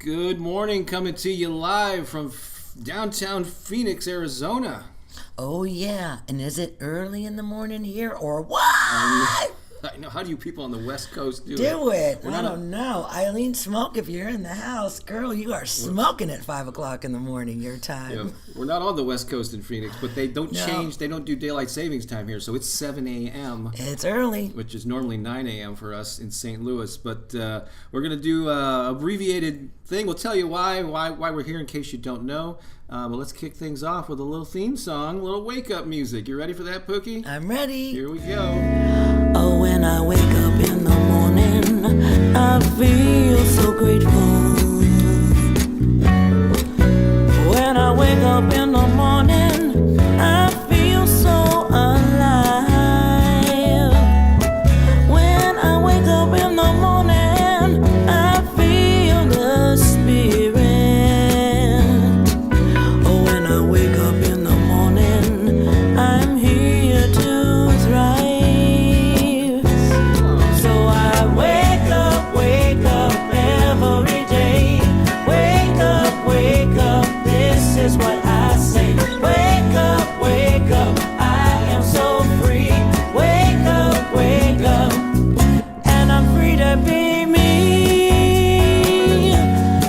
Good morning, coming to you live from downtown Phoenix, Arizona. Oh, yeah. And is it early in the morning here or what? I know. How do you people on the West Coast do it? I don't know. Eileen, smoke if you're in the house. Girl, you are smoking at 5 o'clock in the morning, your time. Yeah, we're not on the West Coast in Phoenix, but they don't change. They don't do daylight savings time here, so it's 7 a.m. It's early. Which is normally 9 a.m. for us in St. Louis. But we're going to do an abbreviated thing. We'll tell you why we're here in case you don't know. But let's kick things off with a little theme song, a little wake-up music. You ready for that, Pooki? I'm ready. Here we go. Oh, when I wake up in the morning, I feel so grateful. When I wake up in the morning, I feel so alive. When I wake up in the morning, I feel the spirit. Oh, when I wake up in the morning, I'm here to thrive. So I wake up every day. Wake up, this is what I say. Wake up, I am so free. Wake up, and I'm free to be me.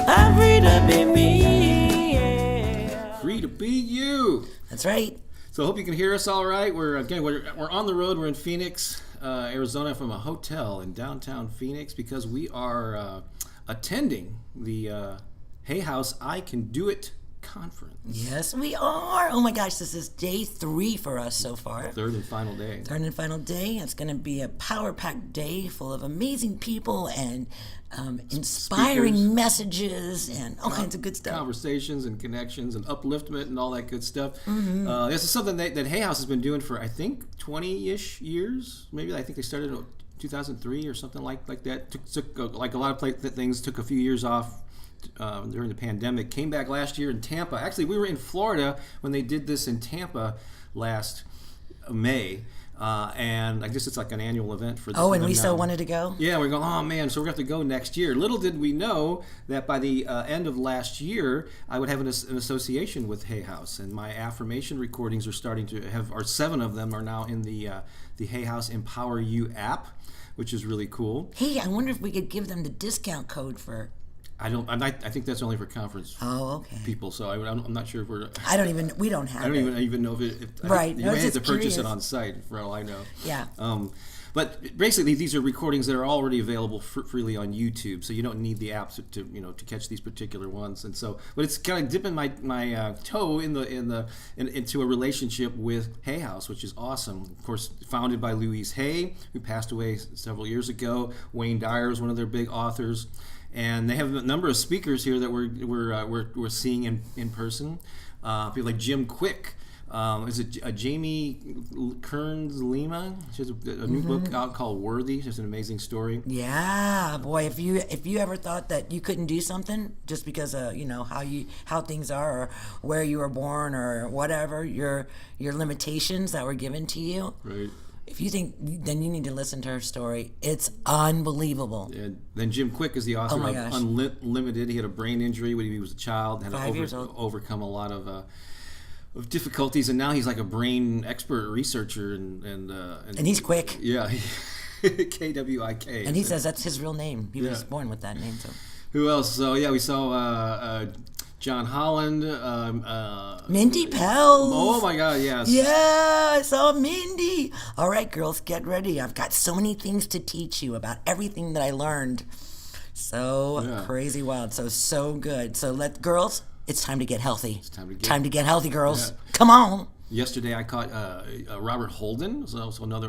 I'm free to be me, yeah. Free to be you. That's right. So I hope you can hear us all right. We're on the road. We're in Phoenix, Arizona, from a hotel in downtown Phoenix because we are attending the Hay House I Can Do It conference. Yes, we are. Oh my gosh, this is day 3 for us so far. Third and final day. It's going to be a power-packed day full of amazing people and inspiring Speakers. messages and all kinds of good stuff. Conversations and connections and upliftment and all that good stuff. Mm-hmm. This is something that Hay House has been doing for, I think, 20-ish years. Maybe I think they started in 2003 or something like that. Took like a lot of things, took a few years off during the pandemic. Came back last year in Tampa. Actually, we were in Florida when they did this in Tampa last May. And I guess it's like an annual event for them. Oh, and we still wanted to go? Yeah, we're going, oh man, so we're going to have to go next year. Little did we know that by the end of last year, I would have an association with Hay House. And my affirmation recordings are starting to have, or 7 of them are now in the Hay House Empower You app, which is really cool. Hey, I wonder if we could give them the discount code for... I think that's only for conference people. So I'm not sure if we're. We don't have. I don't even know if right. You may have to purchase it on site, for all I know. Yeah. But basically, these are recordings that are already available freely on YouTube, so you don't need the app to catch these particular ones. And so, but it's kind of dipping my toe into a relationship with Hay House, which is awesome. Of course, founded by Louise Hay, who passed away several years ago. Wayne Dyer is one of their big authors. And they have a number of speakers here that we're seeing in person. People like Jim Quick. Is it Jamie Kearns Lima? She has a new book out called Worthy. It's an amazing story. Yeah, boy. If you ever thought that you couldn't do something just because of how things are or where you were born or whatever your limitations that were given to you. Right. If you think, then you need to listen to her story. It's unbelievable. And then Jim Quick is the author of Unlimited. He had a brain injury when he was a child, had to overcome a lot of difficulties, and now he's like a brain expert researcher and he's quick. Yeah, KWIK. And he says that's his real name. He was born with that name. So who else? So yeah, we saw John Holland, Mindy Pell. Oh my God, yes. Yeah, I saw Mindy. All right, girls, get ready. I've got so many things to teach you about everything that I learned. So crazy wild. So good. So girls, it's time to get healthy. It's time to get healthy, girls. Yeah. Come on. Yesterday I caught Robert Holden, who's also another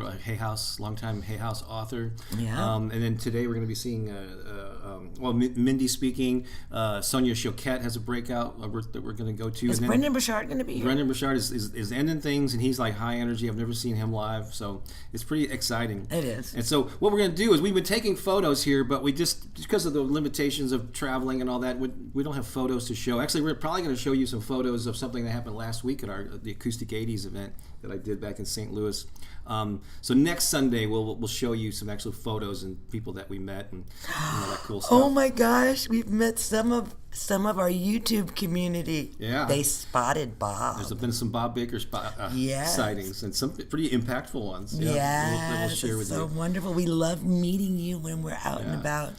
longtime Hay House author. Yeah. And then today we're going to be seeing, Mindy speaking. Sonia Choquette has a breakout that we're going to go to. Is Brendan Burchard going to be here? Brendan Burchard is ending things, and he's like high energy. I've never seen him live, so it's pretty exciting. It is. And so what we're going to do is we've been taking photos here, but we just because of the limitations of traveling and all that, we don't have photos to show. Actually, we're probably going to show you some photos of something that happened last week at the Acoustic 80s event that I did back in St. Louis. So next Sunday we'll show you some actual photos and people that we met and all that cool cool stuff. Oh my gosh, we've met some of our YouTube community. Yeah. They spotted Bob. There's been some Bob Baker Yes. sightings and some pretty impactful ones. Yeah, we'll share with so you. wonderful. We love meeting you when we're out and about.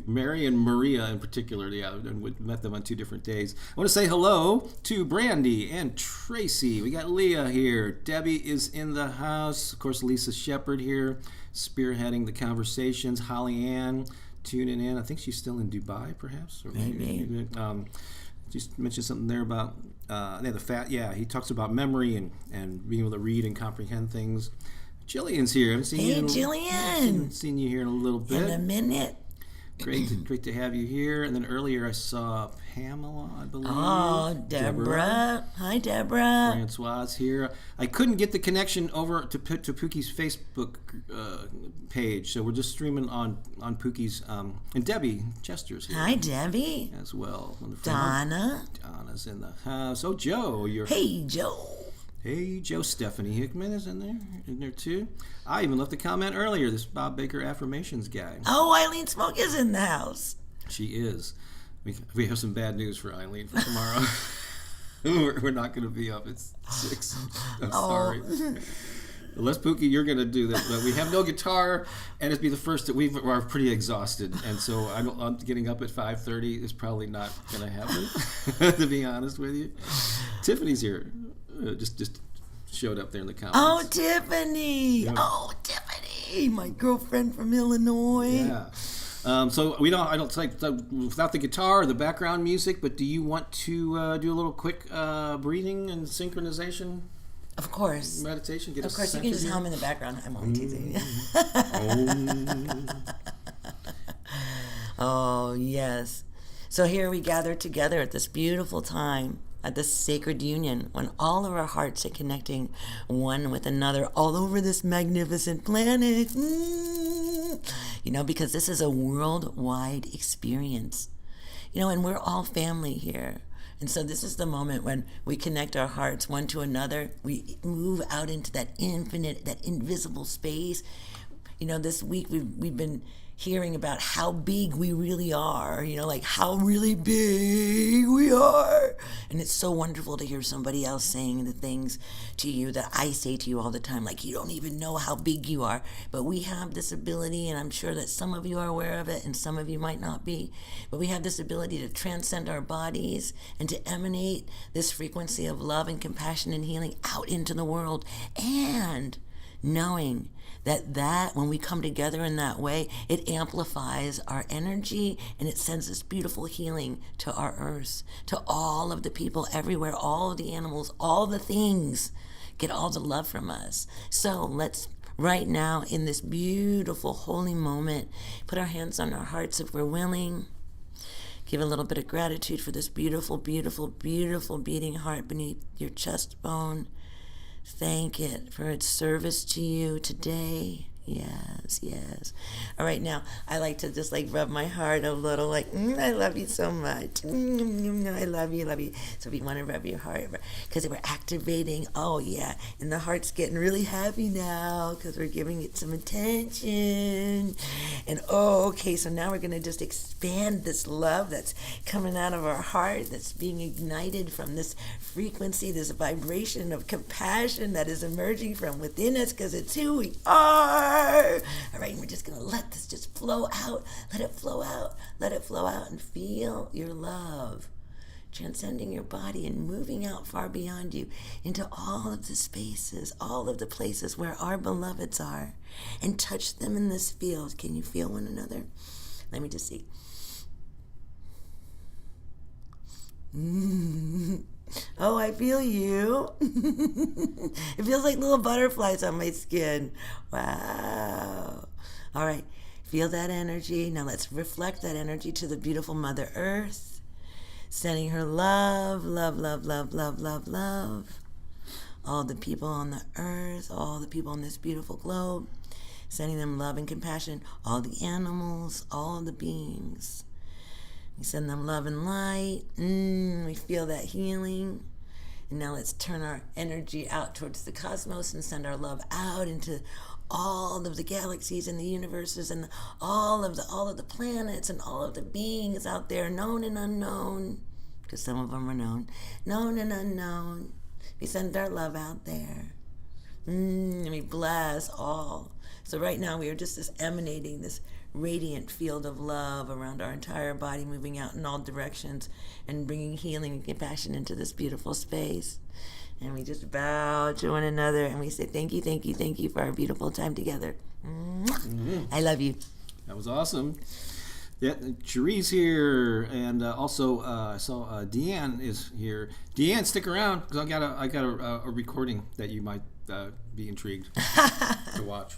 Mary and Maria in particular, and we met them on 2 different days. I want to say hello to Brandy and Tracy. We got Leah here. Debbie is in the house. Of course, Lisa Shepard here, spearheading the conversations. Holly Ann tuning in. I think she's still in Dubai, perhaps. Or Maybe. Just mentioned something there about he talks about memory and being able to read and comprehend things. Jillian's here. I haven't seen you. Jillian. Haven't seen you here in a little bit. In a minute. Great to have you here. And then earlier I saw Pamela, I believe. Oh, Deborah. Hi, Deborah. Francois here. I couldn't get the connection over to Pooki's Facebook page, so we're just streaming on Pooki's. And Debbie Chester's here. Hi, Debbie. As well. Donna. Donna's in the house. Oh, Joe. Hey, Joe. Hey, Joe. Stephanie Hickman is in there too. I even left a comment earlier. This Bob Baker affirmations guy. Oh, Eileen Smoke is in the house. She is. We have some bad news for Eileen for tomorrow. We're not going to be up at 6. I'm sorry. Unless, Pooki, you're going to do this. But we have no guitar, and it'd be the first that we are pretty exhausted. And so I'm getting up at 5:30 is probably not going to happen, to be honest with you. Tiffany's here. Just showed up there in the comments. Oh, Tiffany. Yeah. Oh, Tiffany. My girlfriend from Illinois. Yeah. So I don't like without the guitar or the background music, but do you want to do a little quick breathing and synchronization? Of course. Meditation. Of course, you can just hum in the background. I'm only teasing. Oh, yes. So here we gather together at this beautiful time, at this sacred union, when all of our hearts are connecting one with another all over this magnificent planet. Because this is a worldwide experience. And we're all family here. And so this is the moment when we connect our hearts one to another. We move out into that infinite, that invisible space. This week we've been hearing about how big we really are, like how really big we are. And it's so wonderful to hear somebody else saying the things to you that I say to you all the time, like, you don't even know how big you are. But we have this ability, and I'm sure that some of you are aware of it and some of you might not be, but we have this ability to transcend our bodies and to emanate this frequency of love and compassion and healing out into the world. And knowing that when we come together in that way, it amplifies our energy and it sends this beautiful healing to our earth, to all of the people everywhere, all of the animals, all the things get all the love from us. So let's right now in this beautiful holy moment put our hands on our hearts if we're willing. Give a little bit of gratitude for this beautiful, beautiful, beautiful beating heart beneath your chest bone. Thank it for its service to you today. Yes, yes. All right, now I like to just rub my heart a little, I love you so much. I love you, love you. So if you want to rub your heart, because we're activating, oh yeah, and the heart's getting really happy now because we're giving it some attention. And okay, so now we're going to just expand this love that's coming out of our heart, that's being ignited from this frequency, this vibration of compassion that is emerging from within us because it's who we are. All right, we're just going to let this just flow out. Let it flow out. Let it flow out and feel your love transcending your body and moving out far beyond you into all of the spaces, all of the places where our beloveds are, and touch them in this field. Can you feel one another? Let me just see. Oh, I feel you. It feels like little butterflies on my skin. Wow. All right. Feel that energy. Now let's reflect that energy to the beautiful Mother Earth. Sending her love, love, love, love, love, love, love. All the people on the earth, all the people on this beautiful globe. Sending them love and compassion. All the animals, all the beings. We send them love and light. We feel that healing. And now let's turn our energy out towards the cosmos and send our love out into all of the galaxies and the universes and all of the planets and all of the beings out there, known and unknown, because some of them are known and unknown. We send our love out there. And we bless all. So right now we are just emanating this radiant field of love around our entire body, moving out in all directions and bringing healing and compassion into this beautiful space. And we just bow to one another and we say thank you, thank you, thank you for our beautiful time together. I love you. That was awesome. Yeah, Cherie's here, and also I saw Deeann is here. Deeann, stick around because I got a recording that you might be intrigued to watch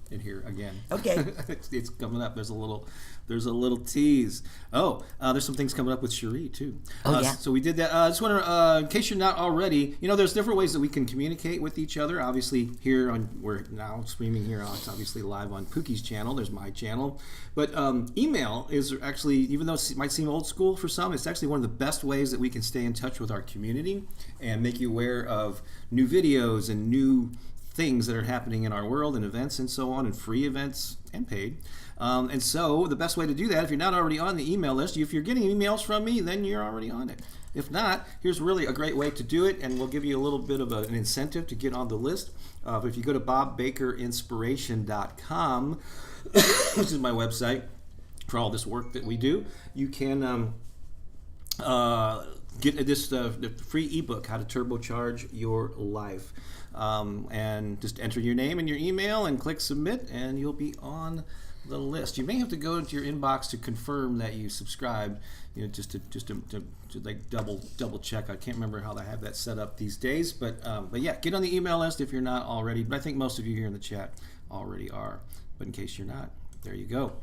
and hear again. Okay. It's coming up. There's a little tease. Oh, there's some things coming up with Cherie too. Oh yeah. So we did that. I just want to, in case you're not already, there's different ways that we can communicate with each other. Obviously, we're now streaming here. It's obviously live on Pooki's channel. There's my channel, but email is actually, even though it might seem old school for some, it's actually one of the best ways that we can stay in touch with our community and make you aware of new videos and new things that are happening in our world and events and so on, and free events and paid. And so the best way to do that, if you're not already on the email list, if you're getting emails from me, then you're already on it. If not, here's really a great way to do it, and we'll give you a little bit of an incentive to get on the list. If you go to bobbakerinspiration.com, which is my website for all this work that we do, you can get this the free ebook, How to Turbocharge Your Life. And just enter your name and your email and click submit, and you'll be on the list. You may have to go into your inbox to confirm that you subscribed, just to like double check. I can't remember how I have that set up these days, but yeah, get on the email list if you're not already. But I think most of you here in the chat already are. But in case you're not, there you go.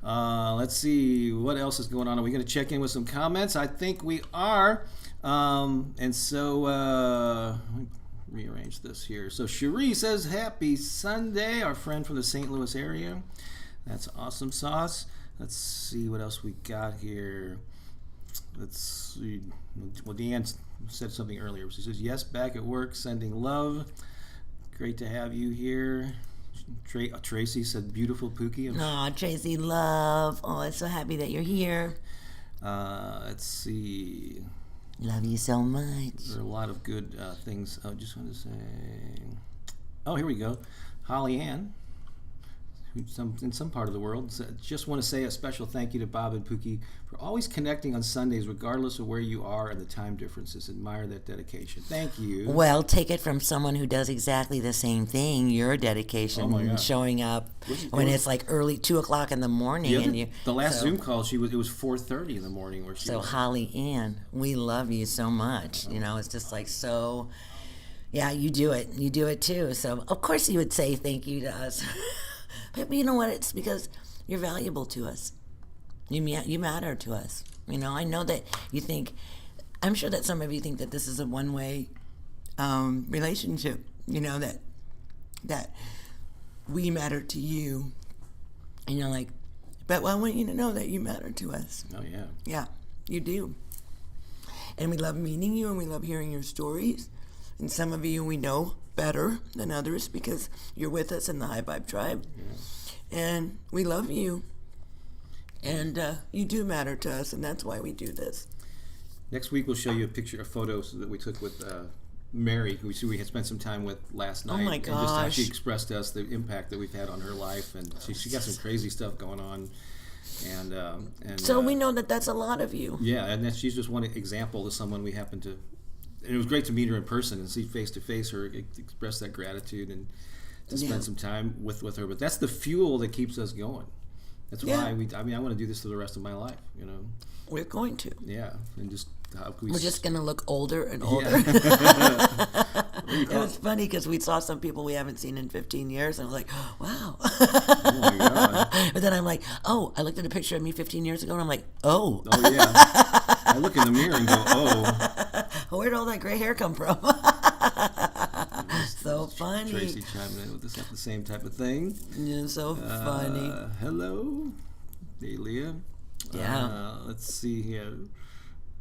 Let's see what else is going on. Are we going to check in with some comments? I think we are. And so. Rearrange this here. So Cherie says happy Sunday, our friend from the St. Louis area. That's awesome sauce. Let's see what else we got here. Let's see. Well, Deann said something earlier. She says, yes, back at work, sending love. Great to have you here. Tracy said, beautiful Pooki. Aw, Tracy, love. Oh, I'm so happy that you're here. Let's see. Love you so much. There are a lot of good things. I just want to say, here we go. Holly Ann, in some part of the world, just want to say a special thank you to Bob and Pooki for always connecting on Sundays, regardless of where you are and the time differences. Admire that dedication. Thank you. Well, take it from someone who does exactly the same thing. Your dedication, showing up when it's like early 2 o'clock in the morning, the last Zoom call, it was 4:30 in the morning where she. So Holly Ann, we love you so much. It's just like so. Yeah, you do it. You do it too. So of course you would say thank you to us. But you know what? It's because you're valuable to us. You matter to us. I know that you think, I'm sure that some of you think that this is a one-way relationship, that we matter to you. And you're like, but I want you to know that you matter to us. Oh, yeah. Yeah, you do. And we love meeting you and we love hearing your stories. And some of you we know better than others because you're with us in the High Vibe Tribe. Yeah. And we love you. And you do matter to us, and that's why we do this. Next week we'll show you a picture of photos that we took with Mary, who we had spent some time with last night. Oh my gosh. And just how she expressed to us the impact that we've had on her life. And she got some crazy stuff going on. And so we know that that's a lot of you. Yeah, and she's just one example of someone we happen to. And it was great to meet her in person and see face to face her express that gratitude and to spend some time with her. But that's the fuel that keeps us going. That's why I want to do this for the rest of my life. We're going to. Yeah, and just how can we're just going to look older and older. Yeah. It was funny because we saw some people we haven't seen in 15 years, and I was like, wow. Oh my God. But then I'm like, I looked at a picture of me 15 years ago, and I'm like, oh. Oh yeah. I look in the mirror and go, oh. Where'd all that gray hair come from? So funny. Tracy chiming in with us at the same type of thing. Yeah, so funny. Hello. Hey, Leah. Yeah. Let's see here.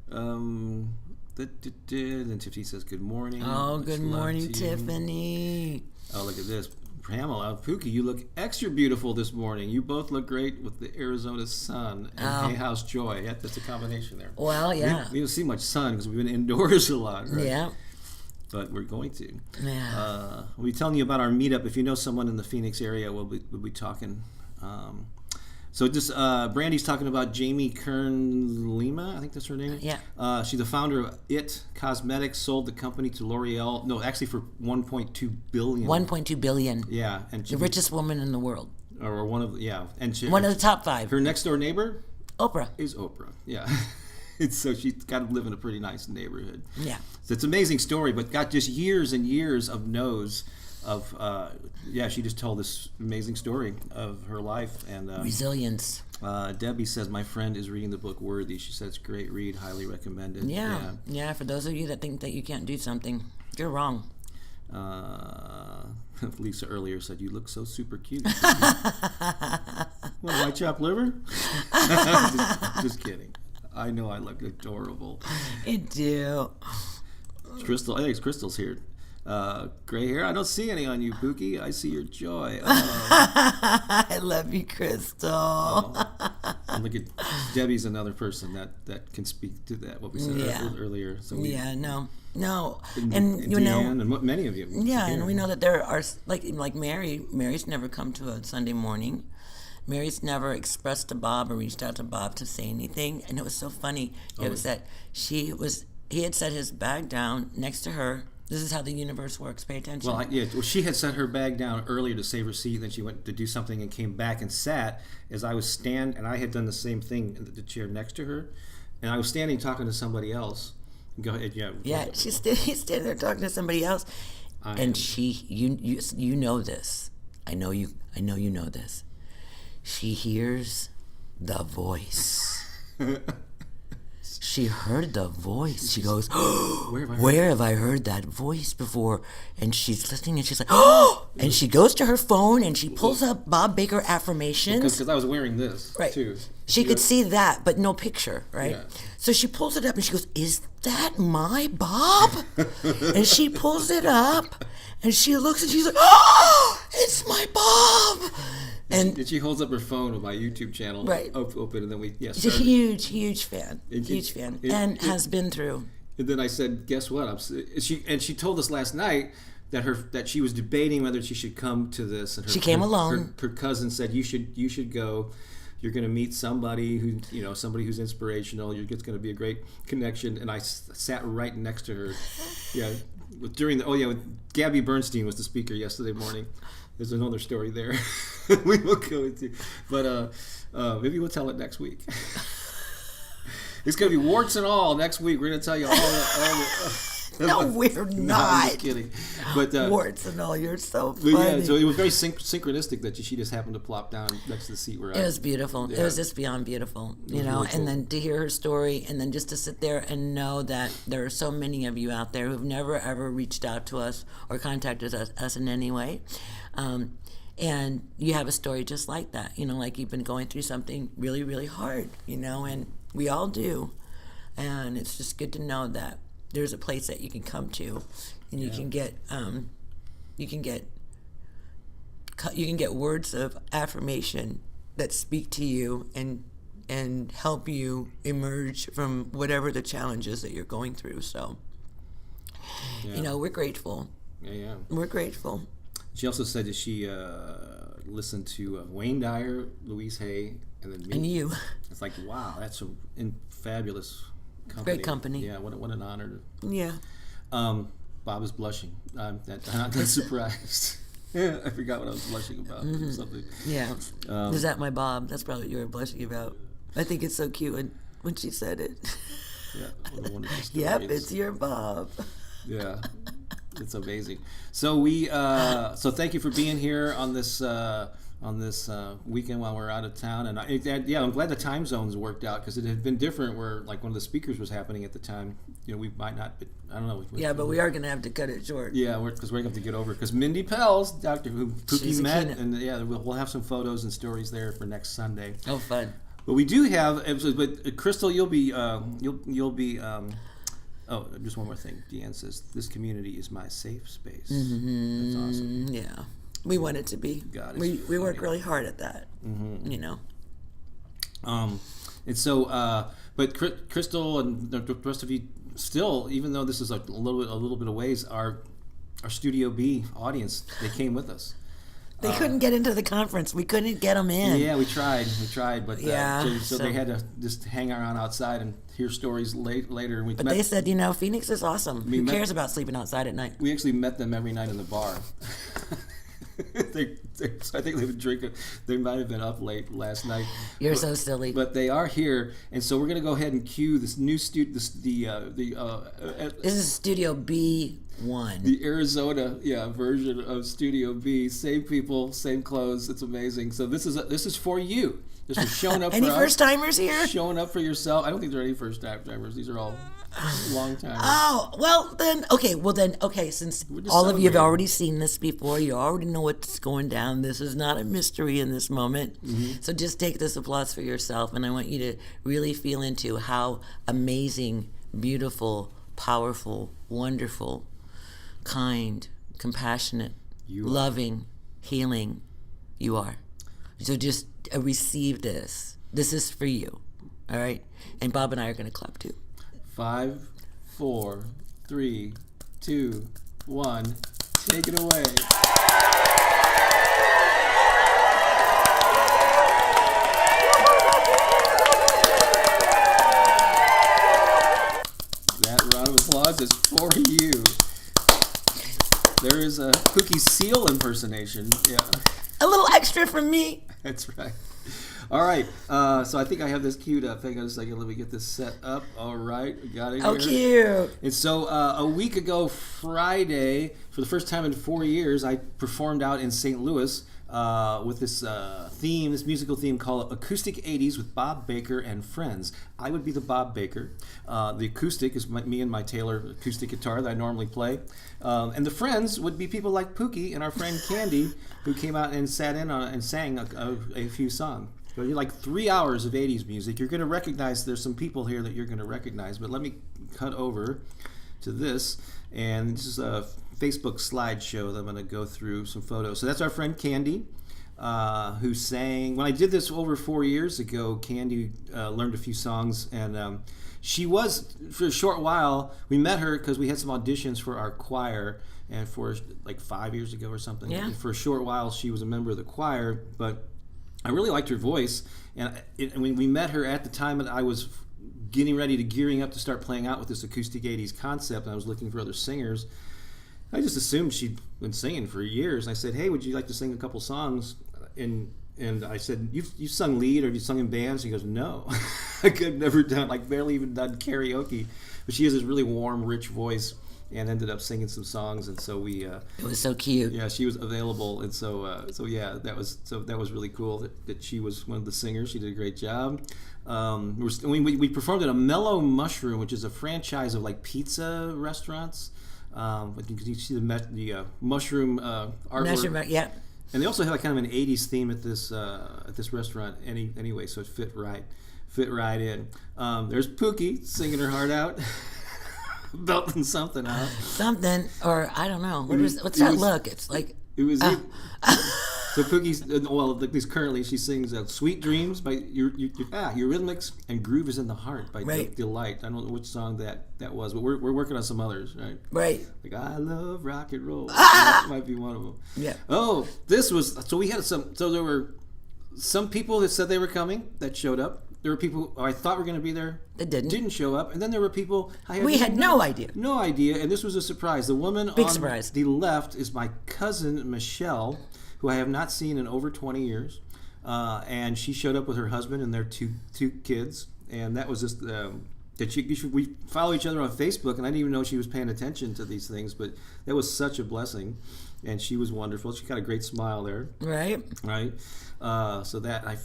Then Tiffany says good morning. Oh, good morning, Tiffany. Oh, look at this. Pamela Pooki, you look extra beautiful this morning. You both look great with the Arizona sun and Hay House Joy. Yeah, that's a combination there. Well, yeah. We don't see much sun because we've been indoors a lot, right? Yeah. But we're going to. Yeah. We'll be telling you about our meetup. If you know someone in the Phoenix area, we'll be talking. So just Brandy's talking about Jamie Kern Lima, I think that's her name. Yeah. She's the founder of It Cosmetics, sold the company to L'Oreal. No, actually for $1.2 billion. 1.2 billion. Yeah, and The richest woman in the world. or one of and One of the top 5. Her next door neighbor Oprah. is Oprah. Yeah. So she's got to live in a pretty nice neighborhood. Yeah. So it's an amazing story, but got just years and years of no's of she just told this amazing story of her life and Resilience. Debbie says my friend is reading the book Worthy. She says great read, highly recommended. Yeah. For those of you that think that you can't do something, you're wrong. Lisa earlier said you look so super cute. What, white chopped liver? just kidding. I know I look adorable. You do. Crystal, I think Crystal's here. Gray hair? I don't see any on you, Pooki. I see your joy. Oh. I love you, Crystal. And look at Debbie's another person that can speak to that. What we said earlier. So no, and you know, Deeann and many of you. Yeah, and we know that there are like Mary. Mary's never come to a Sunday morning. Mary's never expressed to Bob or reached out to Bob to say anything, and it was so funny. It was that he had set his bag down next to her. This is how the universe works. Pay attention. Well, she had set her bag down earlier to save her seat. Then she went to do something and came back and sat as I was and I had done the same thing in the chair next to her, and I was standing talking to somebody else. Go ahead, yeah. Yeah, he's standing there talking to somebody else, and you know this. I know you know this. She hears the voice. She heard the voice. She goes, where have I heard that voice before? And she's listening, and she's like, oh! And she goes to her phone, and she pulls up Bob Baker affirmations. Because I was wearing this, too. She could see that, but no picture, right? Yeah. So she pulls it up, and she goes, is that my Bob? And she pulls it up, and she looks, and she's like, oh, it's my Bob! And she holds up her phone with my YouTube channel, right? Open, and then she's a huge fan, and has been through. And then I said, "Guess what?" She told us last night that she was debating whether she should come to this. And she came alone. Her cousin said, "You should go. You're going to meet somebody somebody who's inspirational. It's going to be a great connection." And I sat right next to her. Yeah, Gabby Bernstein was the speaker yesterday morning. There's another story there we will go into, but maybe we'll tell it next week. It's going to be warts and all next week. We're going to tell you all the no, we're not. No, I'm just kidding. But warts and all, you're so funny. Yeah, so it was very synchronistic that she just happened to plop down next to the seat where it was beautiful. Yeah. It was just beyond beautiful, you know. Really cool. And then to hear her story, and then just to sit there and know that there are so many of you out there who've never ever reached out to us or contacted us in any way. And you have a story just like that, like you've been going through something really, really hard, and we all do. And it's just good to know that there's a place that you can come to, and you can get words of affirmation that speak to you and help you emerge from whatever the challenges that you're going through. So, we're grateful. Yeah. We're grateful. She also said that she listened to Wayne Dyer, Louise Hay, and then me. And you. It's like, wow, that's a fabulous company. Great company. Yeah, what an honor. Yeah. Bob is blushing. I'm not surprised. I forgot what I was blushing about. Mm-hmm. Something. Yeah. Is that my Bob? That's probably what you were blushing about. I think it's so cute when she said it. Yeah. What a wonderful story. Yep, it's your Bob. Yeah. It's amazing. So so thank you for being here on this weekend while we're out of town. And I'm glad the time zones worked out, because it had been different where like one of the speakers was happening at the time. We might not, but I don't know. But we are going to have to cut it short. Yeah, because we're going to have to get over. Because Mindy Pell's Dr. Who Pooki met, and we'll have some photos and stories there for next Sunday. Oh, fun! But we do have. But Crystal, you'll be. Oh, just one more thing. Deeann says, this community is my safe space. Mm-hmm. That's awesome. Yeah. We want it to be. God, we work really hard at that. You know. And so, but Crystal and the rest of you still, even though this is a little bit of ways, our Studio B audience, they came with us. They couldn't get into the conference. We couldn't get them in. Yeah, we tried, but Yeah, so they had to just hang around outside and hear stories later. And But they said, Phoenix is awesome. Who cares about sleeping outside at night? We actually met them every night in the bar. So I think they would drink it. They might have been up late last night. You're so silly. But they are here, and so we're going to go ahead and cue this new This is Studio B1. the Arizona version of Studio B. Same people, same clothes. It's amazing. So this is for you. This is showing up. Any for first timers here? Showing up for yourself. I don't think there are any first timers. These are all long timers. Oh, well then, since all of you have already seen this before, you already know what's going down. This is not a mystery in this moment. So just take this applause for yourself, and I want you to really feel into how amazing, beautiful, powerful, wonderful, kind, compassionate, loving, healing you are. So just receive this. This is for you. All right? And Bob and I are going to clap too. 5, 4, 3, 2, 1. Take it away. That round of applause is for you. There is a Pooki Seal impersonation. Yeah. A little extra from me. That's right. All right. So I think I have this queued up. Hang on a second. Let me get this set up. All right. We got it here. Oh, cute. And so a week ago, Friday, for the first time in 4 years, I performed out in St. Louis with this this musical theme called Acoustic 80s with Bob Baker and Friends. I would be the Bob Baker. The acoustic is me and my Taylor acoustic guitar that I normally play. And the friends would be people like Pooki and our friend Candy, who came out and sat in and sang a few songs. So you're like 3 hours of 80s music. You're going to recognize, there's some people here that you're going to recognize, but let me cut over to this. And this is a Facebook slideshow that I'm going to go through some photos. So that's our friend Candy, who sang. When I did this over 4 years ago, Candy learned a few songs, and she was, for a short while, we met her because we had some auditions for our choir, and for like 5 years ago or something. Yeah. And for a short while, she was a member of the choir, but I really liked her voice, and when we met her at the time that I was gearing up to start playing out with this Acoustic 80s concept, and I was looking for other singers, I just assumed she'd been singing for years. And I said, hey, would you like to sing a couple songs? And I said, you've sung lead or have you sung in bands? She goes, no. I've never done, barely even done karaoke. But she has this really warm, rich voice, and ended up singing some songs, and so we. It was so cute. Yeah, she was available, and so that was really cool that she was one of the singers. She did a great job. We performed at a Mellow Mushroom, which is a franchise of pizza restaurants. You can see the mushroom artwork. Mushroom, yeah. And they also have kind of an 80s theme at this restaurant anyway, so it fit right in. There's Pooki singing her heart out. Belting something out. Something, or I don't know. What's that look? It's like... It was... So Pooki's... Well, at least currently, she sings Sweet Dreams by Eurythmics and Groove is in the Heart by Delight. I don't know which song that was, but we're working on some others, right? Right. Like I Love Rock and Roll. That might be one of them. Yeah. Oh, this was... So we had some... So there were some people that said they were coming that showed up. There were people I thought were going to be there that didn't show up, and then there were people we had no idea. No idea, and this was a surprise. The woman surprise. The left is my cousin Michelle, who I have not seen in over 20 years, and she showed up with her husband and their two kids, and that was just we follow each other on Facebook, and I didn't even know she was paying attention to these things, but that was such a blessing, and she was wonderful. She got a great smile there. Right. So that I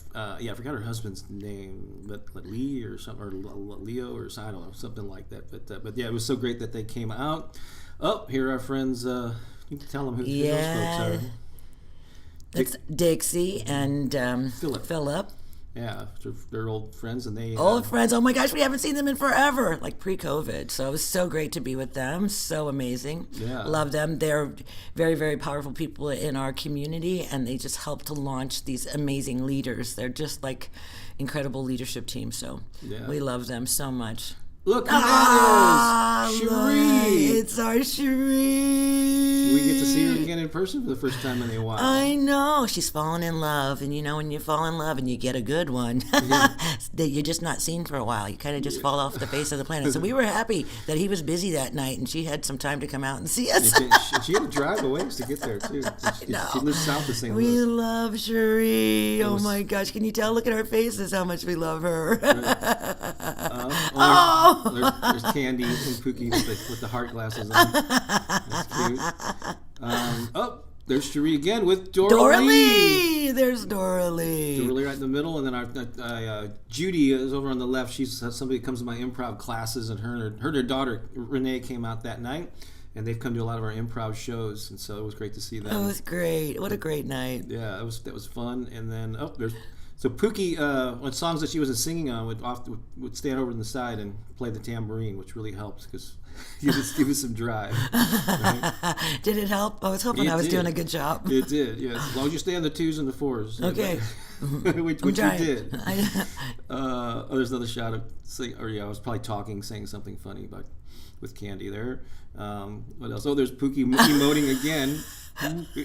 forgot her husband's name, but Lee or something, or Leo or something, I don't know, something like that. But yeah, it was so great that they came out. Oh, here are our friends. You can tell them who those folks are. That's Dixie and Philip. Yeah, they're old friends, and they Old friends. Oh my gosh, we haven't seen them in forever, like pre-COVID. So it was so great to be with them. So amazing. Yeah. Love them. They're very, very powerful people in our community, and they just help to launch these amazing leaders. They're just like incredible leadership team. So we love them so much. Look who that is! Cherie! It's our Cherie! We get to see her again in person for the first time in a while. I know. She's fallen in love. And you know, when you fall in love and you get a good one, that you're just not seen for a while. You kind of just fall off the face of the planet. So we were happy that he was busy that night and she had some time to come out and see us. She had to drive a ways to get there, too. She lives south of St. Louis. We love Cherie. Oh my gosh. Can you tell? Look at our faces how much we love her. There's Candy and Pooki with the heart glasses on. That's cute. There's Cherie again with Dora Lee. There's Dora Lee. Dora Lee right in the middle, and then Judy is over on the left. She's somebody who comes to my improv classes, and her and her daughter Renee came out that night, and they've come to a lot of our improv shows, and so it was great to see them. It was great. What a great night. Yeah, that was fun. And then there's. So Pooki, on songs that she wasn't singing on, would stand over on the side and play the tambourine, which really helps because give us some drive. Right? Did it help? I was hoping I was doing a good job. It did, yes. As long as you stay on the 2s and the 4s. Okay. which you did. There's another shot of I was probably saying something funny with Candy there. What else? There's Pooki emoting again.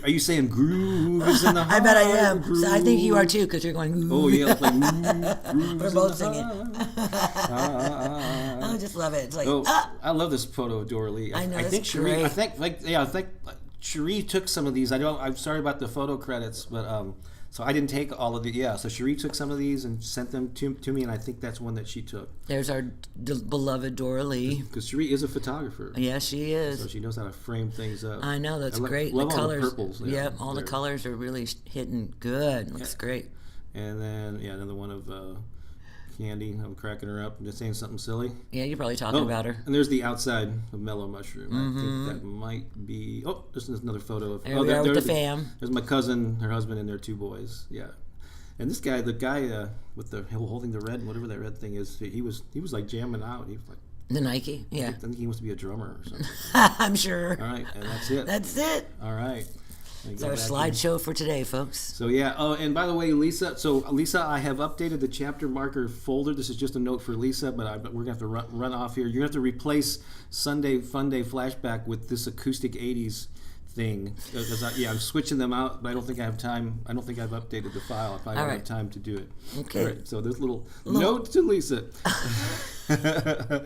Are you saying groove is in the heart? I bet I am. So I think you are too, because you're going. Oh yeah, like groove. We're both singing. I just love it. It's like. I love this photo of Dora Lee. I know. I think Cherie. I think Cherie took some of these. I'm sorry about the photo credits, but so I didn't take all of the. Yeah, so Cherie took some of these and sent them to me, and I think that's one that she took. There's our beloved Dora Lee. Because Cherie is a photographer. Yes, she is. So she knows how to frame things up. I know, that's great. Love the colors. All the purples. Yeah, all the colors are really hitting good. Looks great. And then another one of Candy. I'm cracking her up and just saying something silly. Yeah, you're probably talking about her. And there's the outside of Mellow Mushroom. I think that might be. This is another photo of. There we are with the fam. There's my cousin, her husband, and their 2 boys. Yeah. And this guy, the guy with the holding the red, whatever that red thing is, he was like jamming out. He was like the Nike, yeah. I think he wants to be a drummer or something. I'm sure. All right, and that's it. That's it. All right. It's our slideshow for today, folks. So yeah. Oh, and by the way, Lisa. So Lisa, I have updated the chapter marker folder. This is just a note for Lisa, but we're gonna have to run off here. You're gonna have to replace Sunday Fun Day Flashback with this acoustic '80s thing. I'm switching them out, but I don't think I have time. I don't think I've updated the file. I probably don't have time to do it. Okay. All right, so this little note to Lisa. So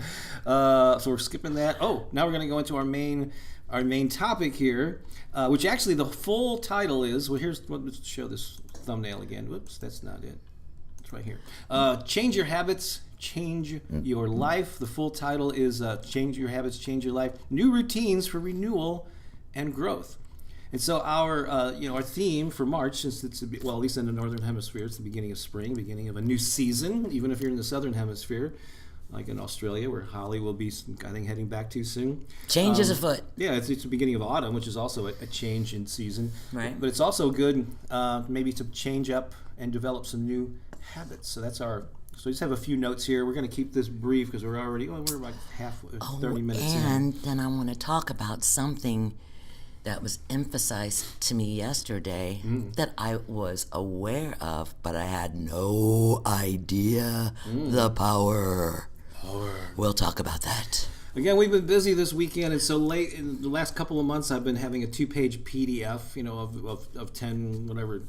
we're skipping that. Now we're going to go into our main topic here, which actually the full title is. Well, let's show this thumbnail again. Whoops, that's not it. It's right here. Change Your Habits, Change Your Life. The full title is Change Your Habits, Change Your Life. New Routines for Renewal and Growth. And so our theme for March, since it's at least in the Northern Hemisphere, it's the beginning of spring, beginning of a new season. Even if you're in the Southern Hemisphere, like in Australia, where Holly will be, I think, heading back to soon. Change is afoot. Yeah, it's the beginning of autumn, which is also a change in season. Right. But it's also good maybe to change up and develop some new habits. So that's our. So we just have a few notes here. We're going to keep this brief because we're about 30 minutes in. And then I want to talk about something that was emphasized to me yesterday that I was aware of, but I had no idea the power. We'll talk about that. Again, we've been busy this weekend, and so late in the last couple of months, I've been having a 2-page PDF, of 10 whatever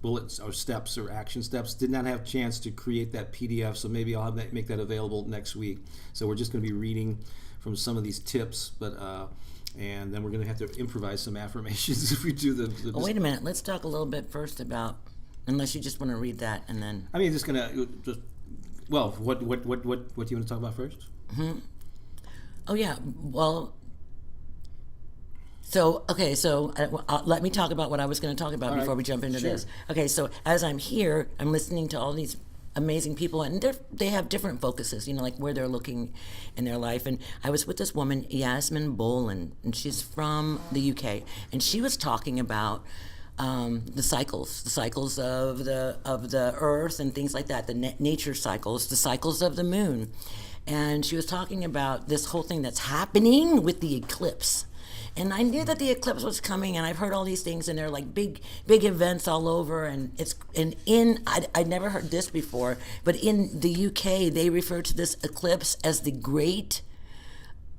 bullets or steps or action steps. Did not have a chance to create that PDF, so maybe I'll make that available next week. So we're just going to be reading from some of these tips, but and then we're going to have to improvise some affirmations if we do the wait a minute. Let's talk a little bit first about, unless you just want to read that and then. I mean, what do you want to talk about first? Oh yeah. Well. So let me talk about what I was going to talk about before we jump into this. Okay, so as I'm here, I'm listening to all these amazing people, and they have different focuses, like where they're looking in their life. And I was with this woman, Yasmin Boland, and she's from the UK, and she was talking about the cycles of the earth and things like that, the nature cycles, the cycles of the moon. And she was talking about this whole thing that's happening with the eclipse. And I knew that the eclipse was coming, and I've heard all these things, and they're like big events all over. And I'd never heard this before, but in the UK they refer to this eclipse as the Great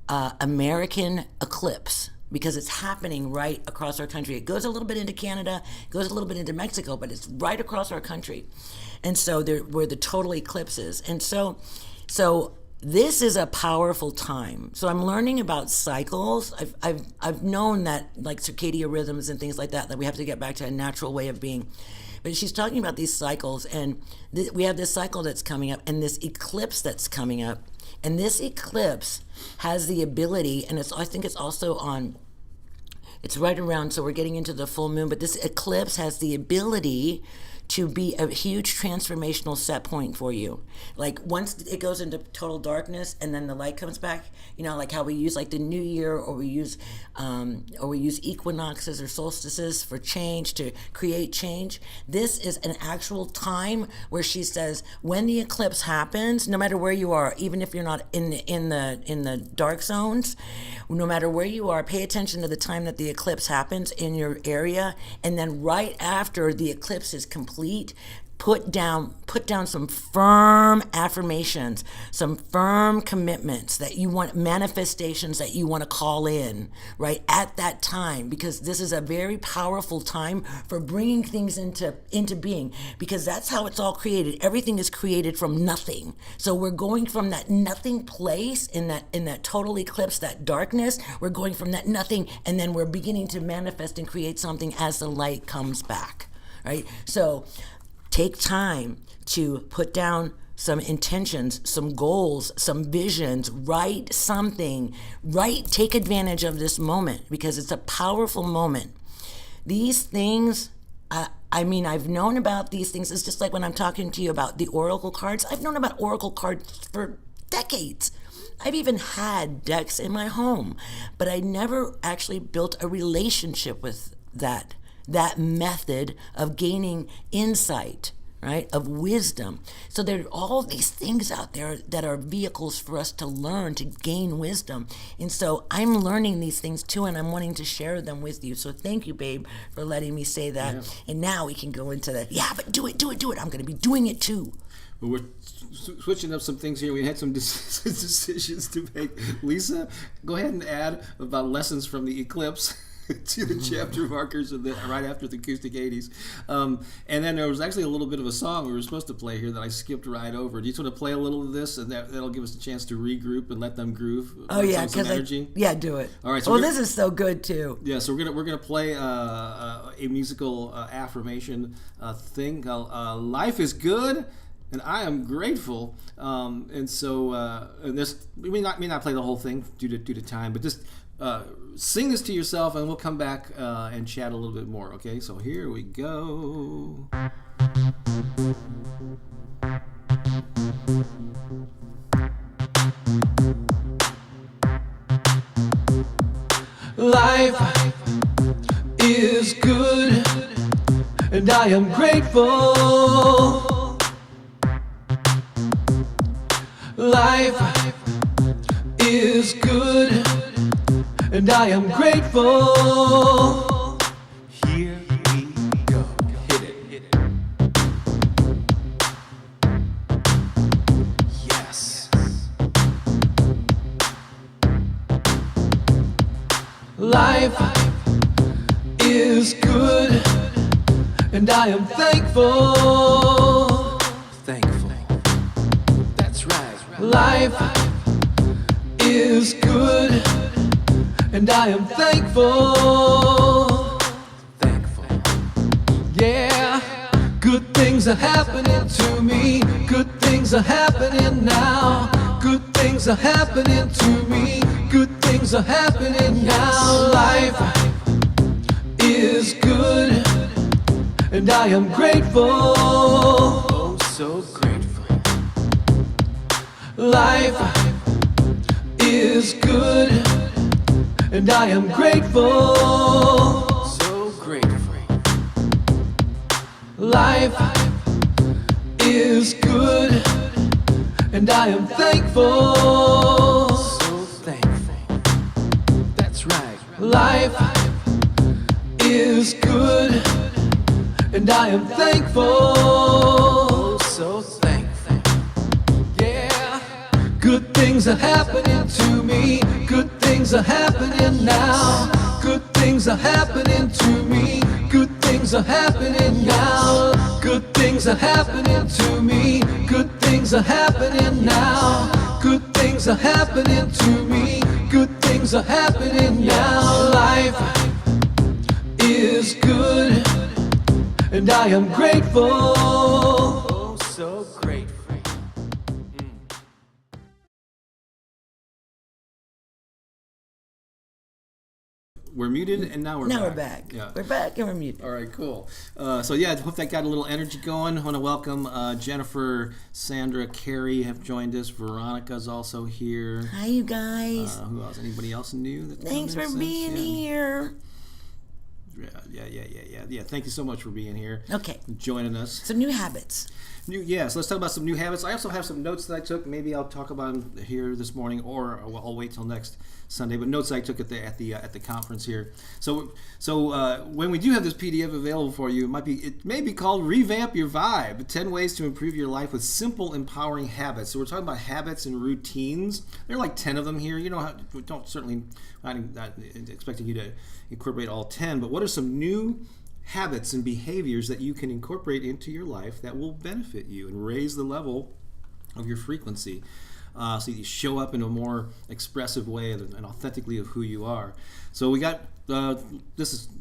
American Eclipse, because it's happening right across our country. It goes a little bit into Canada, goes a little bit into Mexico, but it's right across our country. And so where the total eclipse is. And so this is a powerful time. So I'm learning about cycles. I've known that, like circadian rhythms and things like that we have to get back to a natural way of being. But she's talking about these cycles, and we have this cycle that's coming up, and this eclipse that's coming up. And this eclipse has the ability, and I think it's also it's right around, so we're getting into the full moon, but this eclipse has the ability to be a huge transformational set point for you. Like once it goes into total darkness and then the light comes back, like how we use like the new year, or we use equinoxes or solstices for change, to create change. This is an actual time where she says when the eclipse happens, no matter where you are, even if you're not in the dark zones, no matter where you are, pay attention to the time that the eclipse happens in your area, and then right after the eclipse is complete, put down some firm affirmations, some firm commitments that you want, manifestations that you want to call in right at that time, because this is a very powerful time for bringing things into being, because that's how it's all created. Everything is created from nothing. So we're going from that nothing place in that total eclipse, that darkness. We're going from that nothing, and then we're beginning to manifest and create something as the light comes back, right? So take time to put down some intentions, some goals, some visions, write something, take advantage of this moment, because it's a powerful moment. These things, I've known about these things. It's just like when I'm talking to you about the oracle cards. I've known about oracle cards for decades. I've even had decks in my home, but I never actually built a relationship with that method of gaining insight, right, of wisdom. So there are all these things out there that are vehicles for us to learn, to gain wisdom. And so I'm learning these things too, and I'm wanting to share them with you. So thank you, babe, for letting me say that. Yeah. And now we can go into the, but do it. I'm going to be doing it too. Well, we're switching up some things here. We had some decisions to make. Lisa, go ahead and add about lessons from the eclipse to the chapter markers right after the Acoustic 80s. And then there was actually a little bit of a song we were supposed to play here that I skipped right over. Do you just want to play a little of this, and that'll give us a chance to regroup and let them groove? Oh, yeah, because do it. All right. So this is so good too. Yeah, so we're gonna play a musical affirmation thing called "Life is Good and I am grateful." And so and this we may not play the whole thing due to time, but just sing this to yourself, and we'll come back and chat a little bit more. Okay, so here we go. Life is good and I am grateful. Life is good and I am grateful. Here we go. Hit it. Yes. Life is good and I am thankful. Thankful. That's right. Life is good and I am thankful. Thankful. Yeah. Good things are happening to me. Good things are happening now. Good things are happening to me. Good things are happening now. Life is good and I am grateful. Oh, so grateful. Life is good and I am grateful. So grateful. Life is good, and I am thankful. So thankful. That's right. Life is good, and I am thankful. So thankful. Yeah. Good things are happening to me. Good things are happening now. Good things are happening to me. Good things are happening now. Good things are happening to me. Good things are happening now. Good things are happening to me. Good things are happening now. Life is good, and I am grateful. Oh, so grateful. We're muted, and now we're back. Yeah. We're back and we're muted. All right, cool. So yeah, I hope that got a little energy going. I want to welcome Jennifer, Sandra, Carrie have joined us. Veronica's also here. Hi, you guys. Who else? Anybody else new? Thanks for being here. Yeah. Thank you so much for being here. Okay. Joining us. Some new habits. So let's talk about some new habits. I also have some notes that I took. Maybe I'll talk about them here this morning, or I'll wait till next Sunday. But notes I took at the conference here. So when we do have this PDF available for you, it may be called "Revamp Your Vibe: 10 Ways to Improve Your Life with Simple, Empowering Habits." So we're talking about habits and routines. There are like 10 of them here. You know, I'm not expecting you to incorporate all 10, but what are some new habits and behaviors that you can incorporate into your life that will benefit you and raise the level of your frequency, so you show up in a more expressive way and authentically of who you are. So we got a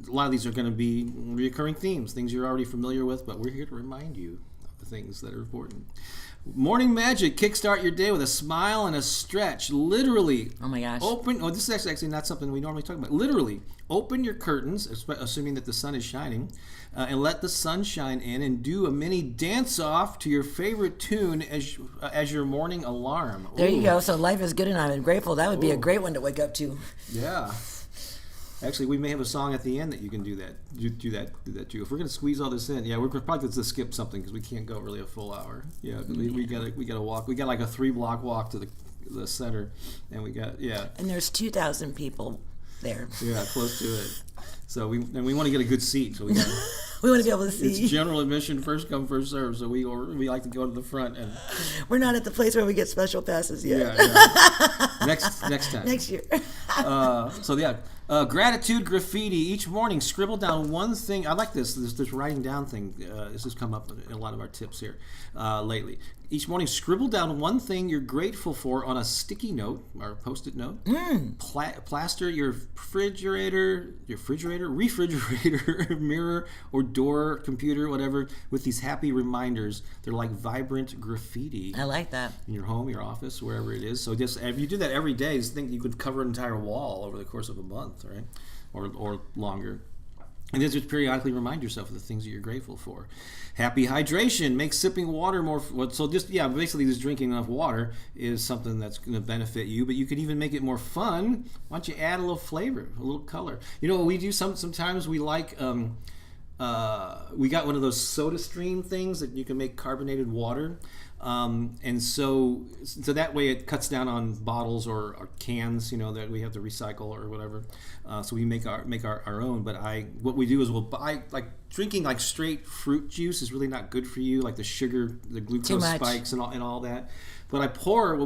lot of these are going to be recurring themes, things you're already familiar with, but we're here to remind you of the things that are important. Morning magic: kickstart your day with a smile and a stretch. Literally. Oh my gosh. This is actually not something we normally talk about. Literally, open your curtains, assuming that the sun is shining, and let the sun shine in, and do a mini dance-off to your favorite tune as your morning alarm. There you go. So life is good, and I'm grateful. That would be a great one to wake up to. Yeah. Actually, we may have a song at the end that you can do that too. If we're going to squeeze all this in, we're probably going to skip something because we can't go really a full hour. Yeah, we got to walk. We got like a 3-block walk to the center, and we got And there's 2,000 people there. Yeah, close to it. So we want to get a good seat. So we got. We want to be able to see. It's general admission, first come, first serve. So we like to go to the front, and we're not at the place where we get special passes yet. Yeah. Next time. Next year. Gratitude graffiti. Each morning, scribble down one thing. I like this writing down thing. This has come up in a lot of our tips here lately. Each morning, scribble down one thing you're grateful for on a sticky note or Post-it note. Plaster your refrigerator, mirror, or door, computer, whatever, with these happy reminders. They're like vibrant graffiti. I like that. In your home, your office, wherever it is. So just if you do that every day, just think you could cover an entire wall over the course of a month, right? Or longer. And then just periodically remind yourself of the things that you're grateful for. Happy hydration. Make sipping water more. So basically just drinking enough water is something that's going to benefit you, but you could even make it more fun. Why don't you add a little flavor, a little color? You know what we do sometimes? We like, we got one of those soda stream things that you can make carbonated water. And so that way it cuts down on bottles or cans, that we have to recycle or whatever. So we make our own. But what we do is we'll buy, like, drinking like straight fruit juice is really not good for you, like the sugar, the glucose spikes and all that. But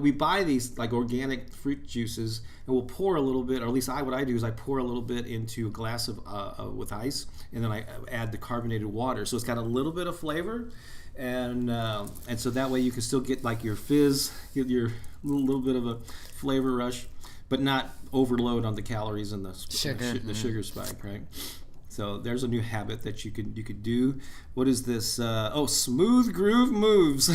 we buy these like organic fruit juices, and we'll pour a little bit, or at least what I do is I pour a little bit into a glass of with ice, and then I add the carbonated water. So it's got a little bit of flavor. And so that way you can still get like your fizz, get your little bit of a flavor rush, but not overload on the calories and the sugar spike, right? So there's a new habit that you could do. What is this? Smooth groove moves.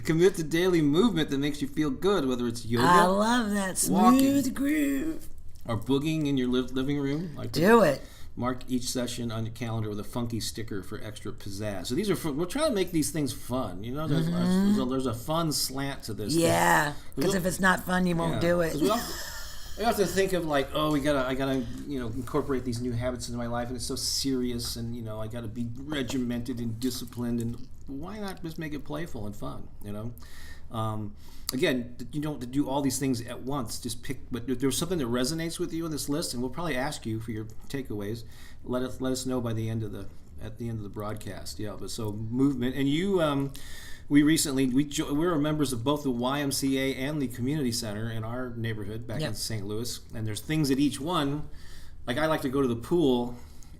Commit to daily movement that makes you feel good, whether it's yoga. I love that smooth groove. Or boogieing in your living room. Do it. Mark each session on your calendar with a funky sticker for extra pizzazz. So these are we're trying to make these things fun. There's a fun slant to this. Yeah, because if it's not fun, you won't do it. I have to think of like, oh, I gotta, incorporate these new habits into my life, and it's so serious, and I gotta be regimented and disciplined, and why not just make it playful and fun, Again, you don't have to do all these things at once. Just pick. But if there's something that resonates with you in this list, and we'll probably ask you for your takeaways. Let us know by the end of the broadcast. Yeah. But so movement, and you. We're members of both the YMCA and the community center in our neighborhood back in St. Louis, and there's things at each one. Like I like to go to the pool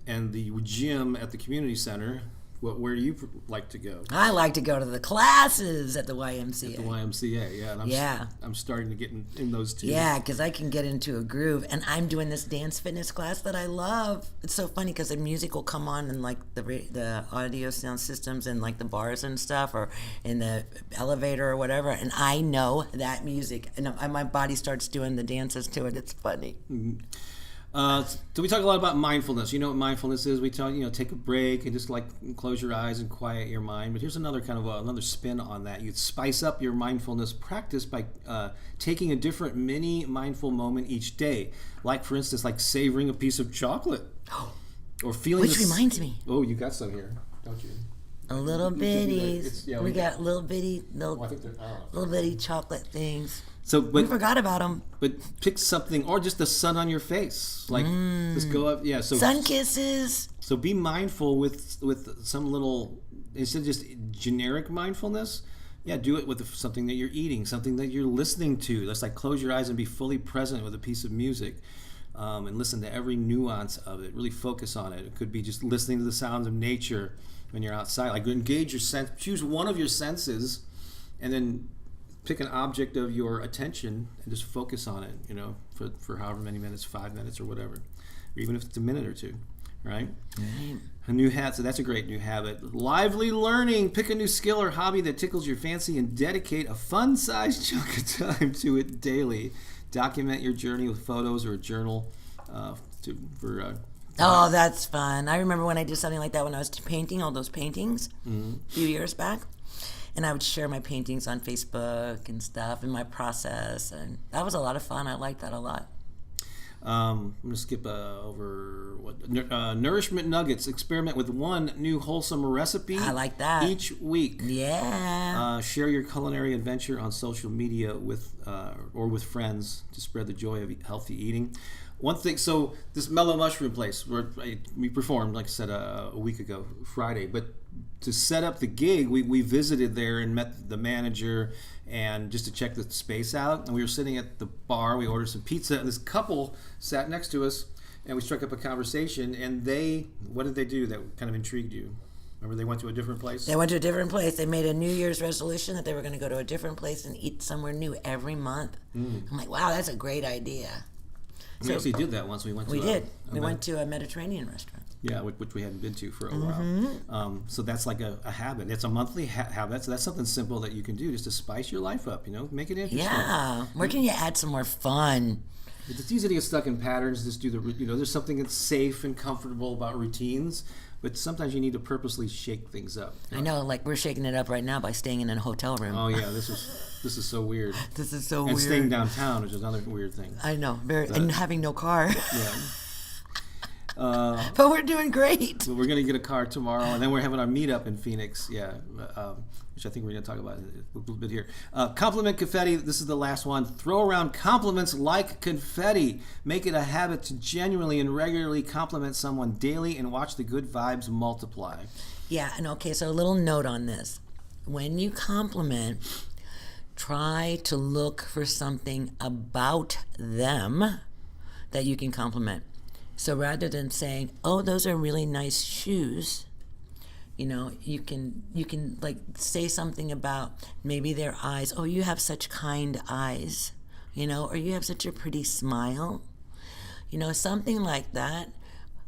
and the gym at the community center. Where do you like to go? I like to go to the classes at the YMCA. At the YMCA, yeah. And I'm starting to get in those too. Yeah, because I can get into a groove. And I'm doing this dance fitness class that I love. It's so funny because the music will come on in like the audio sound systems and like the bars and stuff, or in the elevator or whatever. And I know that music, and my body starts doing the dances to it. It's funny. Mm-hmm. So we talk a lot about mindfulness. You know what mindfulness is? We talk, take a break and just like close your eyes and quiet your mind. But here's another kind of another spin on that. You spice up your mindfulness practice by taking a different mini mindful moment each day. Like, for instance, like savoring a piece of chocolate. Or feeling Which reminds me. Oh, you got some here, don't you? A little bitties. We got little bitty chocolate things. So, we forgot about them. But pick something, or just the sun on your face. Like, just go up. Yeah. So sun kisses. So be mindful with some little, instead of just generic mindfulness. Yeah, do it with something that you're eating, something that you're listening to. That's like close your eyes and be fully present with a piece of music, and listen to every nuance of it. Really focus on it. It could be just listening to the sounds of nature when you're outside. Like engage your sense. Choose one of your senses, and then pick an object of your attention and just focus on it, for however many minutes, 5 minutes or whatever, or even if it's a minute or two, right? Right. A new habit, so that's a great new habit. Lively learning. Pick a new skill or hobby that tickles your fancy and dedicate a fun-sized chunk of time to it daily. Document your journey with photos or a journal Oh, that's fun. I remember when I did something like that when I was painting all those paintings a few years back. And I would share my paintings on Facebook and stuff and my process. And that was a lot of fun. I liked that a lot. I'm going to skip over nourishment nuggets. Experiment with one new wholesome recipe. I like that. Each week. Yeah. Share your culinary adventure on social media with friends to spread the joy of healthy eating. One thing, so this Mellow Mushroom place where we performed, like I said, a week ago, Friday, but to set up the gig, we visited there and met the manager and just to check the space out. And we were sitting at the bar, we ordered some pizza, and this couple sat next to us, and we struck up a conversation, and what did they do that kind of intrigued you? Remember they went to a different place? They went to a different place. They made a New Year's resolution that they were going to go to a different place and eat somewhere new every month. I'm like, wow, that's a great idea. We actually did that once. We went to a Mediterranean restaurant. Yeah, which we hadn't been to for a while. So that's like a habit. It's a monthly habit. So that's something simple that you can do just to spice your life up, make it interesting. Yeah. Where can you add some more fun? It's easy to get stuck in patterns. Just do there's something that's safe and comfortable about routines. But sometimes you need to purposely shake things up. I know, like we're shaking it up right now by staying in a hotel room. Oh yeah, this is so weird. This is so weird. And staying downtown, which is another weird thing. I know, and having no car. Yeah. But we're doing great. So we're going to get a car tomorrow, and then we're having our meetup in Phoenix, which I think we're going to talk about a little bit here. Compliment confetti. This is the last one. Throw around compliments like confetti. Make it a habit to genuinely and regularly compliment someone daily and watch the good vibes multiply. Yeah, and okay, so a little note on this. When you compliment, try to look for something about them that you can compliment. So rather than saying, "Oh, those are really nice shoes," you can like say something about maybe their eyes. "Oh, you have such kind eyes," or "You have such a pretty smile," something like that.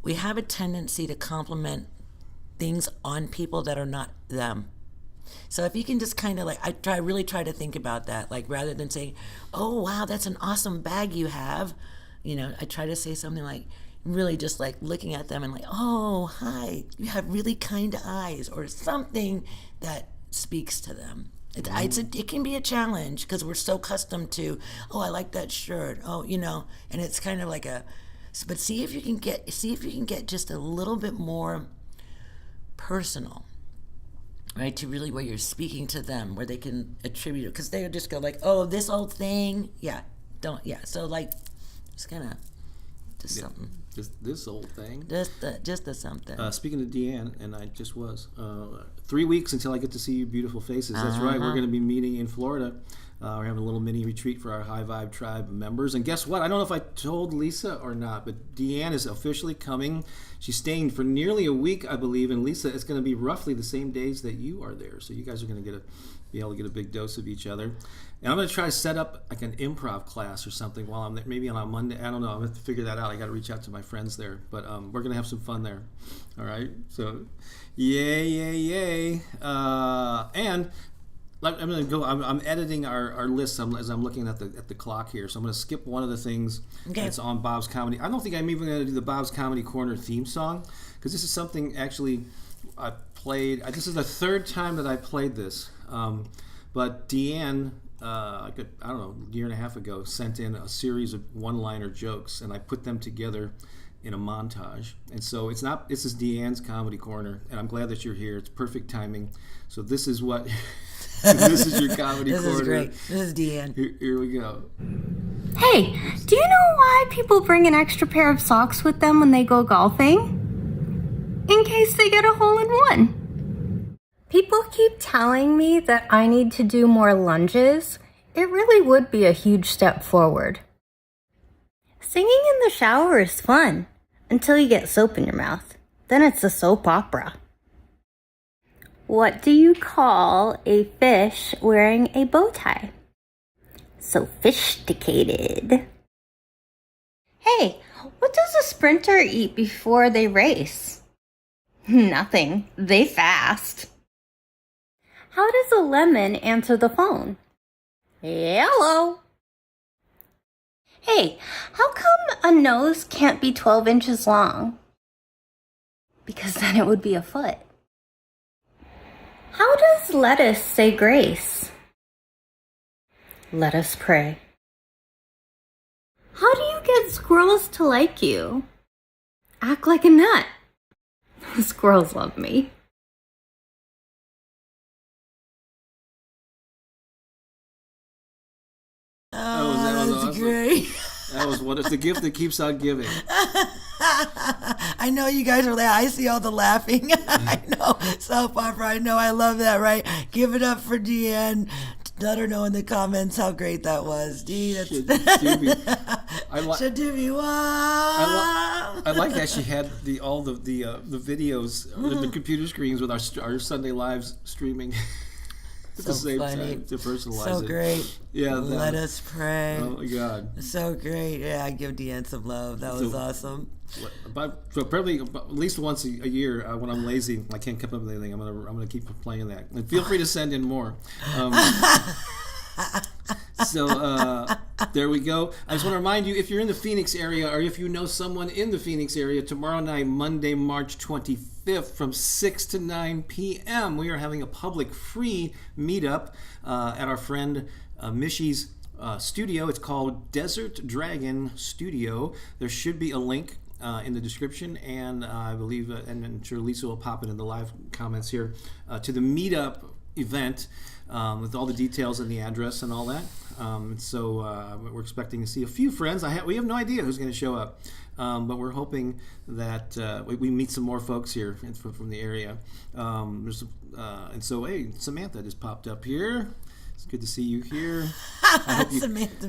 We have a tendency to compliment things on people that are not them. So if you can just kind of like, I really try to think about that, like rather than saying, "Oh, wow, that's an awesome bag you have," I try to say something like, really just like looking at them and like, "Oh, hi, you have really kind eyes," or something that speaks to them. It can be a challenge because we're so accustomed to, oh, I like that shirt. Oh, and it's kind of like but see if you can get just a little bit more personal, right? To really where you're speaking to them, where they can attribute it, because they'll just go like, oh, this old thing. Yeah. So like, just kind of, something. Just this old thing. Just the something. Speaking of Deeann, and I just was 3 weeks until I get to see your beautiful faces. That's right. We're going to be meeting in Florida. We're having a little mini retreat for our High Vibe Tribe members. And guess what? I don't know if I told Lisa or not, but Deeann is officially coming. She's staying for nearly a week, I believe. And Lisa, it's going to be roughly the same days that you are there. So you guys are going to be able to get a big dose of each other. And I'm going to try to set up like an improv class or something while I'm there, maybe on a Monday. I don't know. I'm going to have to figure that out. I got to reach out to my friends there. But we're going to have some fun there. All right? So, yay. And I'm going to go. I'm editing our list as I'm looking at the clock here. So I'm going to skip one of the things that's on Bob's Comedy. I don't think I'm even going to do the Bob's Comedy Corner theme song, because this is something actually I played. This is the third time that I played this. But Deeann, I don't know, a year and a half ago, sent in a series of one-liner jokes, and I put them together in a montage. And so this is Deeann's Comedy Corner, and I'm glad that you're here. It's perfect timing. So this is what, this is your Comedy Corner. This is great. This is Deeann. Here we go. Hey, do you know why people bring an extra pair of socks with them when they go golfing? In case they get a hole-in-one. People keep telling me that I need to do more lunges. It really would be a huge step forward. Singing in the shower is fun, until you get soap in your mouth. Then it's a soap opera. What do you call a fish wearing a bow tie? Sophisticated. Hey, what does a sprinter eat before they race? Nothing. They fast. How does a lemon answer the phone? Hello. Hey, how come a nose can't be 12 inches long? Because then it would be a foot. How does lettuce say grace? Let us pray. How do you get squirrels to like you? Act like a nut. Squirrels love me. Oh, that's great. That was what it's the gift that keeps on giving. I know you guys are laughing. I see all the laughing. I know. Soap opera. I know. I love that, right? Give it up for Deeann. Let her know in the comments how great that was. Dee, that's... Shadibi, I like that she had all the videos, the computer screens with our Sunday live streaming. At the same time to personalize it. So great. Yeah. Let us pray. Oh my God. So great. Yeah, I give Deeann some love. That was awesome. So probably at least once a year when I'm lazy, I can't come up with anything. I'm gonna keep playing that. And feel free to send in more. So there we go. I just want to remind you, if you're in the Phoenix area, or if you know someone in the Phoenix area, tomorrow night, Monday, March 25th, from 6 to 9 p.m., we are having a public free meetup at our friend Mishy's studio. It's called Desert Dragon Studio. There should be a link in the description, and I believe, and I'm sure Lisa will pop it in the live comments here, to the meetup event with all the details and the address and all that. So we're expecting to see a few friends. We have no idea who's going to show up, but we're hoping that we meet some more folks here from the area. And so, hey, Samantha just popped up here. It's good to see you here. Samantha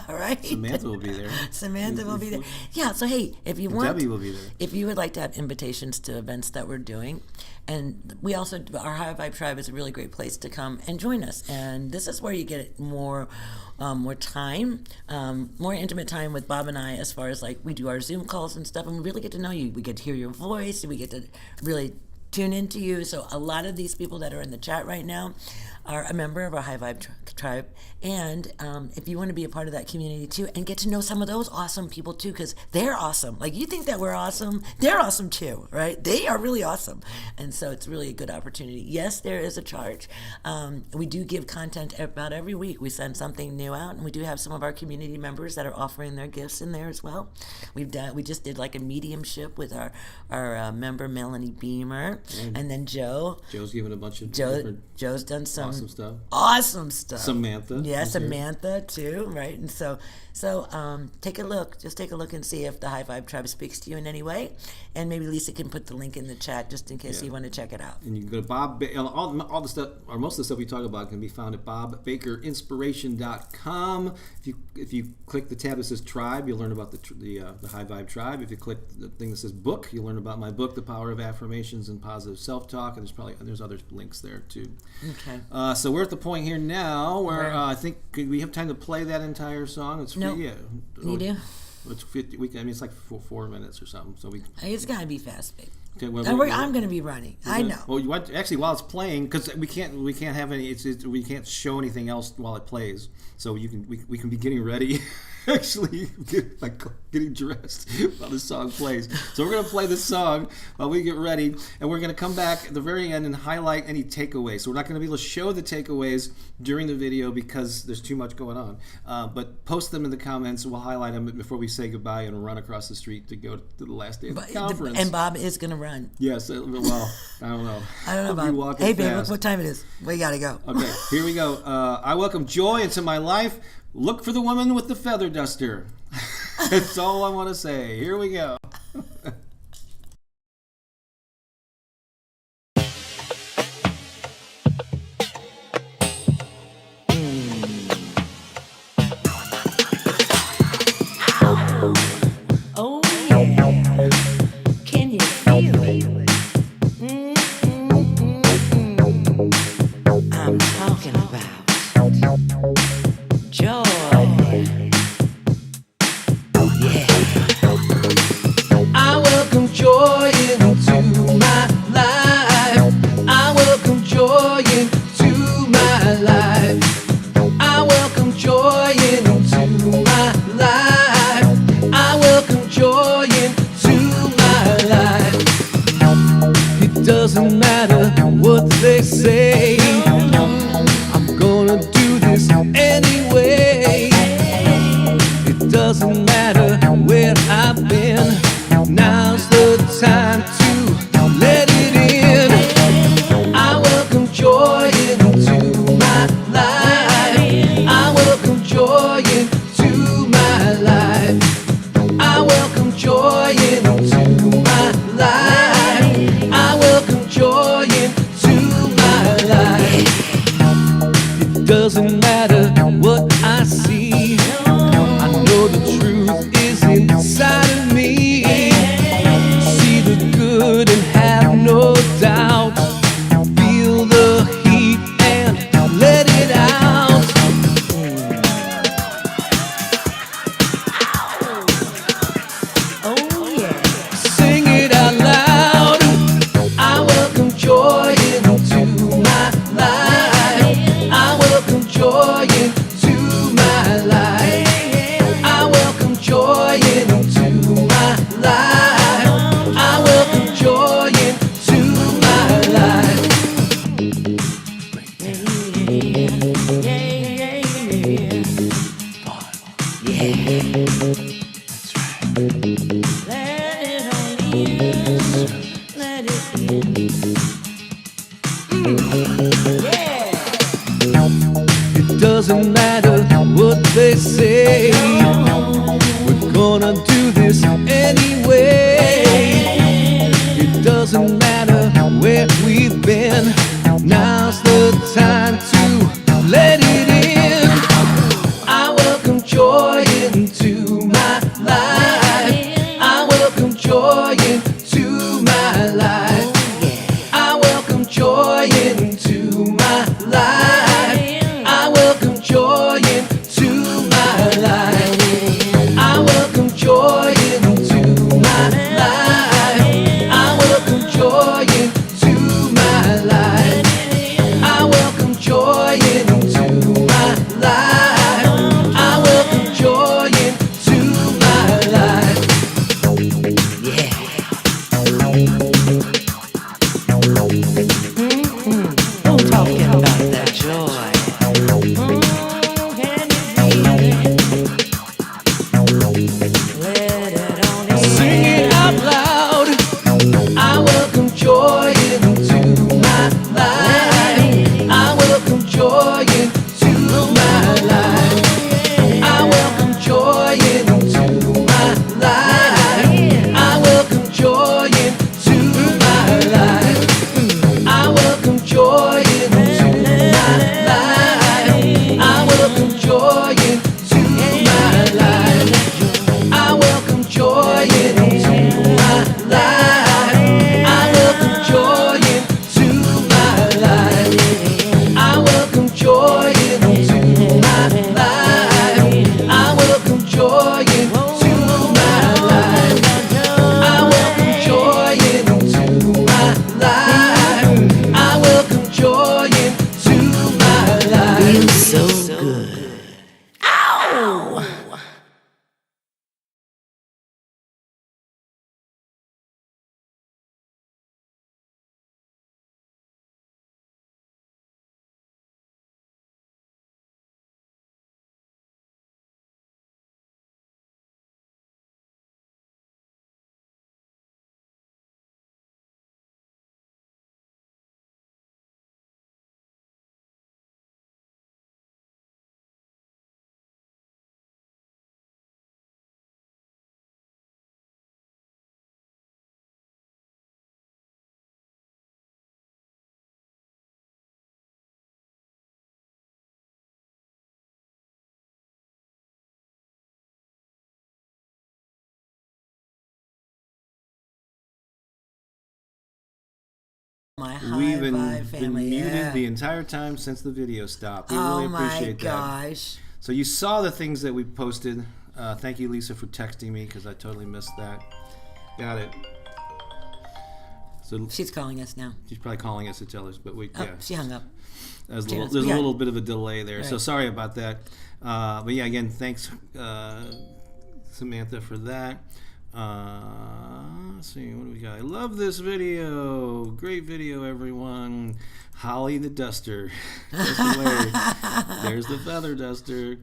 right? Samantha will be there. Samantha will be there. Yeah, so hey, if you want... Debbie will be there. If you would like to have invitations to events that we're doing, and we also, our High Vibe Tribe is a really great place to come and join us. And this is where you get more time, more intimate time with Bob and I, as far as like we do our Zoom calls and stuff, and we really get to know you. We get to hear your voice, and we get to really tune into you. So a lot of these people that are in the chat right now, are a member of our High Vibe tribe. And if you want to be a part of that community too and get to know some of those awesome people too, because they're awesome. Like you think that we're awesome, they're awesome too, right? They are really awesome. And so it's really a good opportunity. Yes, there is a charge. We do give content about every week. We send something new out, and we do have some of our community members that are offering their gifts in there as well. We just did like a mediumship with our member Melanie Beamer, and then Joe's given a bunch of Joe's done some awesome stuff. Samantha, yeah, Samantha too, right? And so take a look. Just take a look and see if the High Vibe Tribe speaks to you in any way, and maybe Lisa can put the link in the chat just in case you want to check it out. And you can go to all the stuff, or most of the stuff we talk about can be found at bobbakerinspiration.com. If you click the tab that says Tribe, you'll learn about the High Vibe Tribe. If you click the thing that says Book, you'll learn about my book, The Power of Affirmations and Positive Self-Talk, and there's other links there too. Okay. So we're at the point here now where I think we have time to play that entire song. It's Nope. Yeah. You do? It's 50. It's like 4 minutes or something. So it's gotta be fast, babe. Okay, well, I'm going to be running. I know. Well, actually, while it's playing, because we can't have any. We can't show anything else while it plays. So we can be getting ready. Actually, getting dressed while the song plays. So we're going to play this song while we get ready, and we're going to come back at the very end and highlight any takeaways. So we're not going to be able to show the takeaways during the video because there's too much going on. But post them in the comments. We'll highlight them before we say goodbye and run across the street to go to the last day of the conference. And Bob is going to run. Yes. Well, I don't know. I don't know, Bob. Hey, babe, look what time it is. We got to go. Okay, here we go. I welcome joy into my life. Look for the woman with the feather duster. That's all I want to say. Here we go. Oh yeah, can you feel it? I'm talking about joy. Yeah. I welcome joy into my life. I welcome joy into my life. I welcome joy into my life. I welcome joy into my life. It doesn't matter what they say, I'm gonna do this anyway. It doesn't matter where I've been, now's the time to let it in. I welcome joy into my life. I welcome joy into my life. I welcome joy into my life. I welcome joy into my life. It doesn't matter what I see, I know the truth is inside of me. See the good and have no doubt. Feel the heat and let it out. Oh yeah. Sing it out loud. I welcome joy into my life. I welcome joy into my life. I welcome joy into my life. I welcome joy into my life. Let it all in. Let it in. Yeah. It doesn't matter what they say, we're gonna do this anyway. It doesn't matter where we've been, now's the time to let it in. I welcome joy into my life. I welcome joy into my life. I welcome joy into my life. I welcome joy into my life. I welcome joy into my life. good. Ow! My high We've been vibe family. muted Yeah. the entire time since the video stopped. We really Oh my appreciate that. gosh. So you saw the things that we posted. Thank you, Lisa, for texting me because I totally missed that. Got it. So She's calling us now. she's probably calling us to tell us, but Oh, she hung up. there's a Janice, little, we got- little bit of a delay there. So Right. sorry about that. But yeah, again, thanks, Samantha, for that. Let's see, what do we got? I love this video. Great video, everyone. Holly the duster. That's hilarious. There's the feather duster.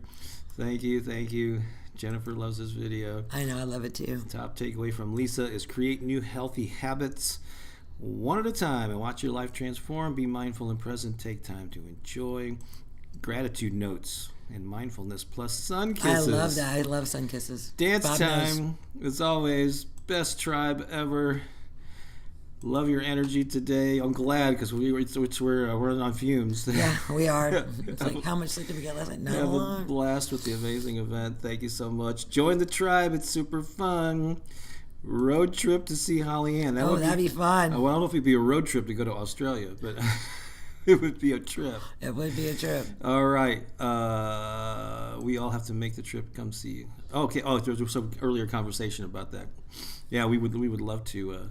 Thank you, thank you. Jennifer loves this video. I know, I love it too. Top takeaway from Lisa is create new healthy habits one at a time and watch your life transform. Be mindful and present. Take time to enjoy. Gratitude notes and mindfulness plus sun kisses. I love that. I love sun kisses. Dance Bob knows. time, as always. Best tribe ever. Love your energy today. I'm glad because we're running on fumes. Yeah, we are. It's like, how much sleep did we get last night? Not a Have a lot. blast with the amazing event. Thank you so much. Join the tribe. It's super fun. Road trip to see Holly Ann. Oh, that'd be fun. Well, I don't know if it'd be a road trip to go to Australia, but it would be a trip. It would be a trip. All right. We all have to make the trip. Come see you. Okay. Oh, there was some earlier conversation about that. Yeah, we would love to.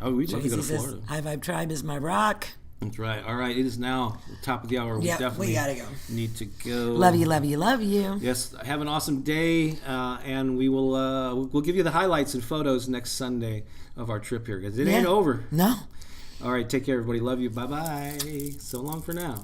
We'd love to go to Tracy says, Florida. High Vibe Tribe is my rock. That's right. All right. It is now the top of the hour. We Yep, definitely we gotta go. need to go. Love you, love you, love you. Yes. Have an awesome day, and we will. We'll give you the highlights and photos next Sunday of our trip here because it ain't Yeah. over. No. All right. Take care, everybody. Love you. Bye bye. So long for now.